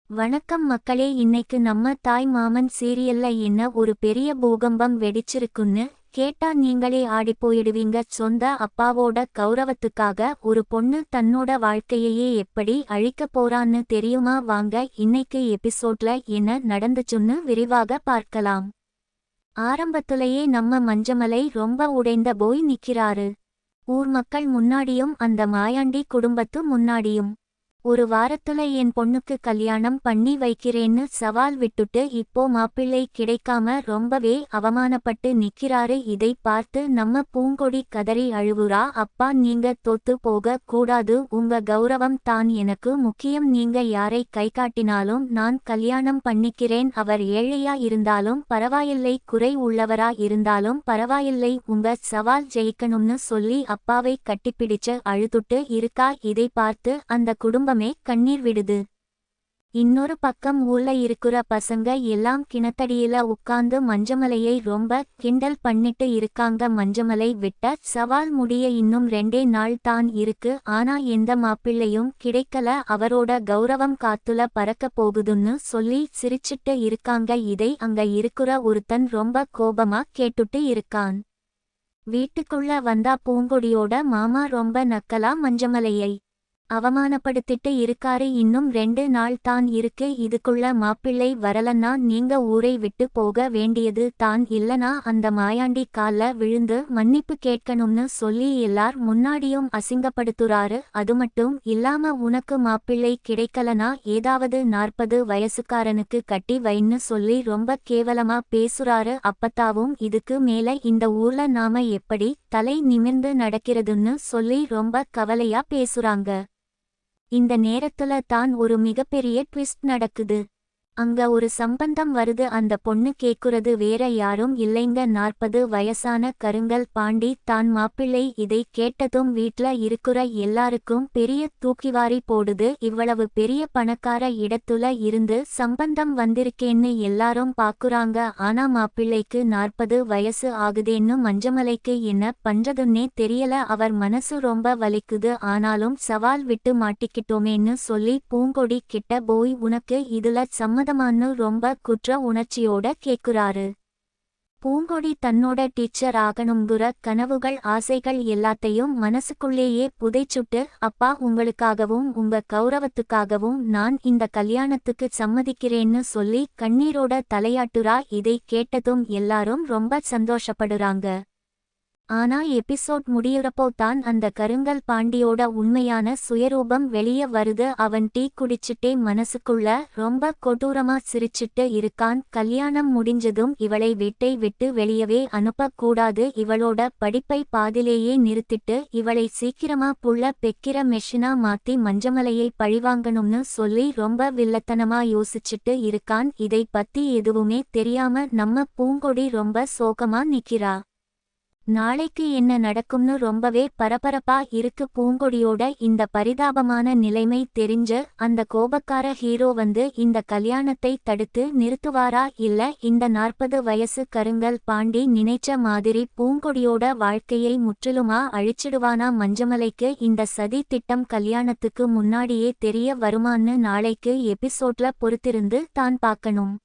வணக்கம் மக்களே, இன்னைக்கு நம்ம தாய் மாமன் சீரியல்ல என்ன ஒரு பெரிய பூகம்பம் வெடிச்சிருக்குன்னு கேட்டா நீங்களே ஆடிப்போயிடுவீங்க. சொந்த அப்பாவோட கௌரவத்துக்காக ஒரு பொண்ணு தன்னோட வாழ்க்கையையே எப்படி அழிக்க போறான்னு தெரியுமா? வாங்க இன்னைக்கு எபிசோட்ல என்ன நடந்துச்சுன்னு விரிவாக பார்க்கலாம். ஆரம்பத்துலயே நம்ம மஞ்சமலை ரொம்ப உடைந்த போய் நிக்கிறாரு. ஊர் மக்கள் முன்னாடியும் அந்த மாயாண்டி குடும்பத்து முன்னாடியும் ஒரு வாரத்துல என் பொண்ணுக்கு கல்யாணம் பண்ணி வைக்கிறேன்னு சவால் விட்டுட்டு இப்போ மாப்பிள்ளை கிடைக்காம ரொம்பவே அவமானப்பட்டு நிக்கிறாரு. இதை பார்த்து நம்ம பூங்கொடி கதறி அழுவுறா. அப்பா, நீங்க தோத்து போக கூடாது, உங்க கௌரவம் தான் எனக்கு முக்கியம். நீங்க யாரை கை காட்டினாலும் நான் கல்யாணம் பண்ணிக்கிறேன். அவர் ஏழையா இருந்தாலும் பரவாயில்லை, குறை உள்ளவரா இருந்தாலும் பரவாயில்லை, உங்க சவால் ஜெயிக்கணும்னு சொல்லி அப்பாவை கட்டிப்பிடிச்சு அழுதுட்டு இருக்கா. இதை பார்த்து அந்த குடும்பமே கண்ணீர் விடுது. இன்னொரு பக்கம் ஊர்ல இருக்கிற பசங்க எல்லாம் கிணத்தடியில உட்கார்ந்து மஞ்சமலையை ரொம்ப கிண்டல் பண்ணிட்டு இருக்காங்க. மஞ்சமலை விட்ட சவால் முடிய இன்னும் 2 நாள் தான் இருக்கு, ஆனா எந்த மாப்பிள்ளையும் கிடைக்கல, அவரோட கௌரவம் காத்துல பறக்க போகுதுன்னு சொல்லி சிரிச்சிட்டு இருக்காங்க. இதை அங்க இருக்கிற ஒருத்தன் ரொம்ப கோபமா கேட்டுட்டு இருக்கான். வீட்டுக்குள்ள வந்தா பூங்கொடியோட மாமா ரொம்ப நக்கலா மஞ்சமலையை அவமானப்படுத்திட்டு இருக்காரு. இன்னும் 2 நாள் தான் இருக்கு, இதுக்குள்ள மாப்பிள்ளை வரலன்னா நீங்க ஊரை விட்டு போக வேண்டியது தான், இல்லனா அந்த மாயாண்டி கால்ல விழுந்து மன்னிப்பு கேட்கணும்னு சொல்லி எல்லார் முன்னாடியும் அசிங்கப்படுத்துறாரு. அது மட்டும் இல்லாம உனக்கு மாப்பிள்ளை கிடைக்கலனா ஏதாவது 40 வயசுக்காரனுக்கு கட்டி வைன்னு சொல்லி ரொம்ப கேவலமா பேசுறாரு. அப்பத்தாவும் இதுக்கு மேல இந்த ஊர்ல நாம எப்படி தலை நிமிர்ந்து நடக்கிறதுன்னு சொல்லி ரொம்ப கவலையா பேசுறாங்க. இந்த நேரத்துல தான் ஒரு மிகப்பெரிய ட்விஸ்ட் நடக்குது. அங்க ஒரு சம்பந்தம் வருது. அந்த பொண்ணு கேக்குறது வேற யாரும் இல்லைங்க, 40 வயசான கருங்கல் பாண்டி தான் மாப்பிள்ளை. இதை கேட்டதும் வீட்ல இருக்கிற எல்லாருக்கும் பெரிய தூக்கிவாரி போடுது. இவ்வளவு பெரிய பணக்கார இடத்துல இருந்து சம்பந்தம் வந்திருக்கேன்னு எல்லாரும் பாக்குறாங்க. ஆனா மாப்பிள்ளைக்கு 40 வயசு ஆகுதேன்னு மஞ்சமலைக்கு என்ன பண்றதுன்னே தெரியல. அவர் மனசு ரொம்ப வலிக்குது. ஆனாலும் சவால் விட்டு மாட்டிக்கிட்டோமேன்னு சொல்லி பூங்கொடி கிட்ட போய் உனக்கு இதுல சம்மதமான்னு ரொம்ப குற்ற உணர்ச்சியோட கேக்குறாரு. பூங்கொடி தன்னோட டீச்சர் ஆகணுங்குற கனவுகள் ஆசைகள் எல்லாத்தையும் மனசுக்குள்ளேயே புதைச்சுட்டு, அப்பா, உங்களுக்காகவும் உங்க கௌரவத்துக்காகவும் நான் இந்த கல்யாணத்துக்கு சம்மதிக்கிறேன்னு சொல்லி கண்ணீரோட தலையாட்டுறா. இதை கேட்டதும் எல்லாரும் ரொம்ப சந்தோஷப்படுறாங்க. ஆனா எபிசோட் முடியுறப்போ தான் அந்த கருங்கல் பாண்டியோட உண்மையான சுயரூபம் வெளிய வருது. அவன் டீ குடிச்சிட்டே மனசுக்குள்ள ரொம்ப கொடூரமா சிரிச்சிட்டு இருக்கான். கல்யாணம் முடிஞ்சதும் இவளை வீட்டை விட்டு வெளியவே அனுப்ப கூடாது, இவளோட படிப்பை பாதிலேயே நிறுத்திட்டு இவளை சீக்கிரமா புள்ள பெக்கிற மெஷினா மாத்தி மஞ்சமலையை பழிவாங்கணும்னு சொல்லி ரொம்ப வில்லத்தனமா யோசிச்சுட்டு இருக்கான். இதை பத்தி எதுவுமே தெரியாம நம்ம பூங்கொடி ரொம்ப சோகமா நிக்கிறா. நாளைக்கு என்ன நடக்கும்னு ரொம்பவே பரபரப்பா இருக்கு. பூங்கொடியோட இந்த பரிதாபமான நிலைமை தெரிஞ்சு அந்த கோபக்கார ஹீரோ வந்து இந்த கல்யாணத்தை தடுத்து நிறுத்துவாரா, இல்ல இந்த 40 வயசு கருங்கல் பாண்டி நினைச்ச மாதிரி பூங்கொடியோட வாழ்க்கையை முற்றிலுமா அழிச்சிடுவானா? மஞ்சமலைக்கு இந்த சதி திட்டம் கல்யாணத்துக்கு முன்னாடியே தெரிய வருமான்னு நாளைக்கு எபிசோட்ல பொறுத்திருந்து தான் பார்க்கணும்.